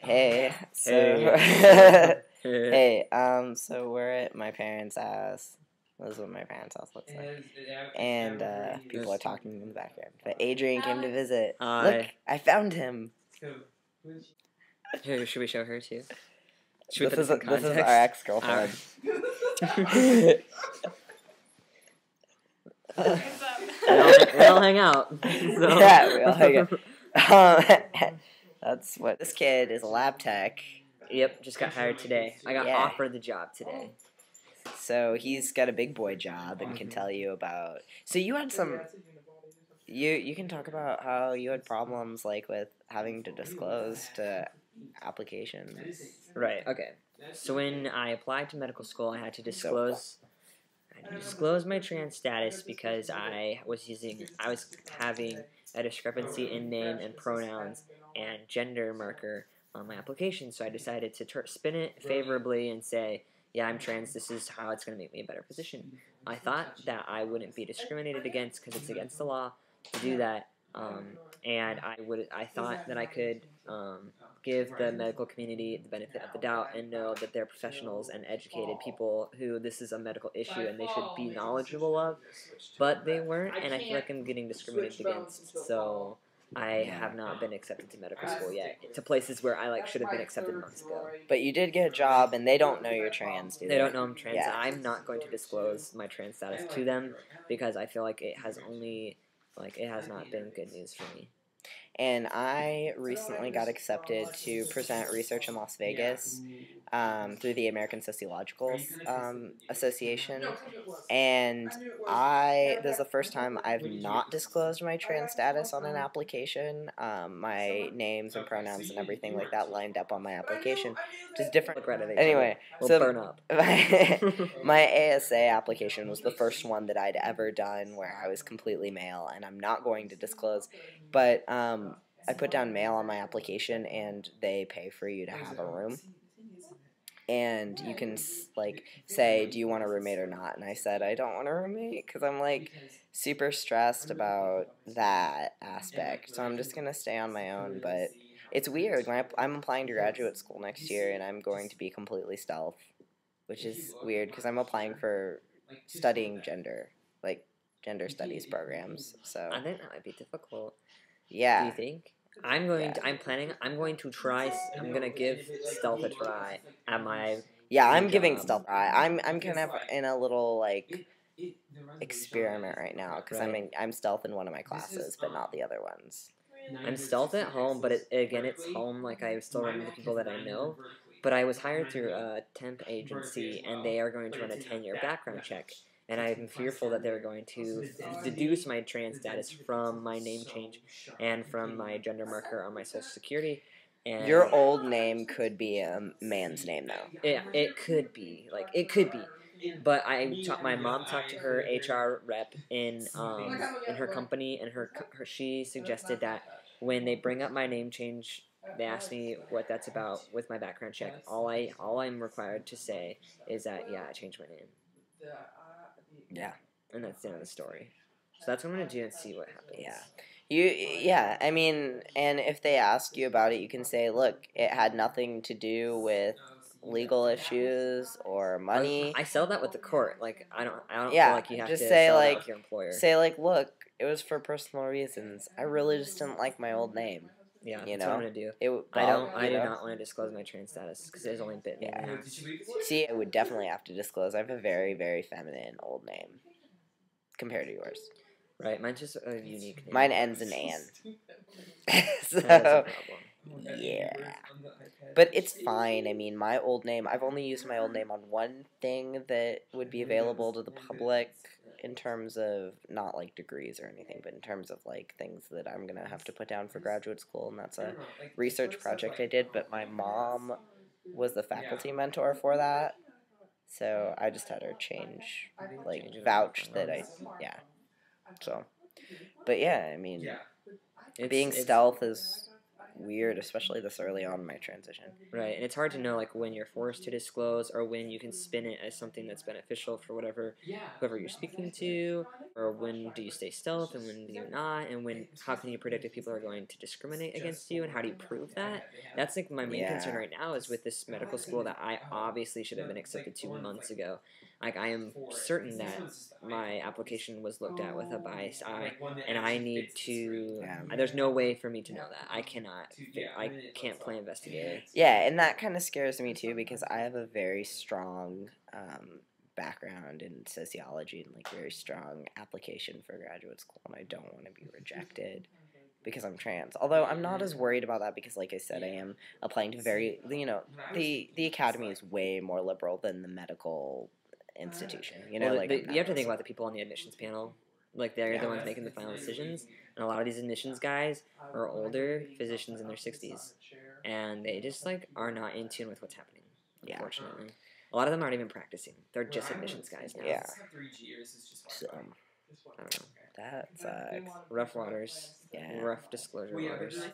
Hey, so Hey. hey, so we're at my parents' house. This is what my parents' house looks like, and people are talking in the background. But Adrian came to visit. Look, I found him. Here, should we show her too? This is our ex-girlfriend. We all hang out. So. Yeah, we all hang out. That's what this kid is a lab tech. Yep, just got hired today. I got Yeah. offered the job today. So he's got a big boy job and can tell you about. So you had some. You can talk about how you had problems like with having to disclose to applications. Right. Okay. So when I applied to medical school, I had to disclose my trans status because I was having a discrepancy in name and pronouns and gender marker on my application. So I decided to spin it favorably and say, yeah, I'm trans. This is how it's going to make me a better position. I thought that I wouldn't be discriminated against because it's against the law to do that. And I thought that I could give the medical community the benefit of the doubt and know that they're professionals and educated people who this is a medical issue and they should be knowledgeable of, but they weren't, and I feel like I'm getting discriminated against, so I have not been accepted to medical school yet, to places where I should have been accepted months ago. But you did get a job, and they don't know you're trans, do they? They don't know I'm trans. Yeah. I'm not going to disclose my trans status to them because I feel like it has not been good news for me. And I recently got accepted to present research in Las Vegas through the American Sociological Association. And this is the first time I've not disclosed my trans status on an application. My names and pronouns and everything like that lined up on my application, which is different. Anyway, we'll burn up. My ASA application was the first one that I'd ever done where I was completely male, and I'm not going to disclose. But I put down male on my application, and they pay for you to have a room. And you can say, do you want a roommate or not? And I said, I don't want a roommate because I'm super stressed about that aspect. So I'm just going to stay on my own. But it's weird. I'm applying to graduate school next year, and I'm going to be completely stealth, which is weird because I'm applying for studying gender studies programs. So I think that might be difficult. Yeah. Do you think? I'm going to try. I'm going to give stealth a try at my. Yeah, I'm giving stealth a try. I'm kind of in a little experiment right now because I'm stealth in one of my classes, but not the other ones. I'm stealth at home, but it's home. I still remember the people that I know. But I was hired through a temp agency, and they are going to run a 10-year background check. And I'm fearful that they're going to deduce my trans status from my name change and from my gender marker on my social security. And your old name could be a man's name, though. It could be. It could be. But my mom talked to her HR rep in her company, and she suggested that when they bring up my name change, they asked me what that's about with my background check. All I'm required to say is that, yeah, I changed my name. Yeah. And that's the end of the story. So that's what I'm going to do and see what happens. Yeah. I mean, and if they ask you about it, you can say, look, it had nothing to do with legal issues or money. I settled that with the court. I don't feel like you have just to say settle that with your employer. Say look, it was for personal reasons. I really just didn't like my old name. Yeah, that's what I'm gonna do. I do not want to disclose my trans status because there's only a bit. Yeah. See, I would definitely have to disclose. I have a very, very feminine old name compared to yours. Right, mine's just a unique name. Mine ends in Ann. So, that's a problem. Yeah. But it's fine. I mean, my old name, I've only used my old name on one thing that would be available to the public in terms of not degrees or anything, but in terms of things that I'm going to have to put down for graduate school, and that's a research project I did, but my mom was the faculty mentor for that, so I just had her vouch that so, but yeah, I mean, being stealth is weird, especially this early on in my transition. Right, and it's hard to know when you're forced to disclose or when you can spin it as something that's beneficial for whoever you're speaking to, or when do you stay stealth and when do you not, and how can you predict if people are going to discriminate against you, and how do you prove that? That's like my main concern right now is with this medical school that I obviously should have been accepted 2 months ago. Like, I am certain that my application was looked at with a biased eye, and I need to. There's no way for me to know that. I can't play investigator. Yeah, and that kind of scares me too because I have a very strong background in sociology and like very strong application for graduate school, and I don't want to be rejected because I'm trans. Although I'm not as worried about that because, like I said, I am applying to the academy is way more liberal than the medical institution. You have to think about the people on the admissions panel. Like, they're the ones making the final decisions, and a lot of these admissions guys are older physicians in their 60s, and they just like are not in tune with what's happening. Unfortunately. A lot of them aren't even practicing. They're just admissions guys now. Yeah. So, I don't know. That sucks. Rough waters. Yeah. Rough disclosure waters.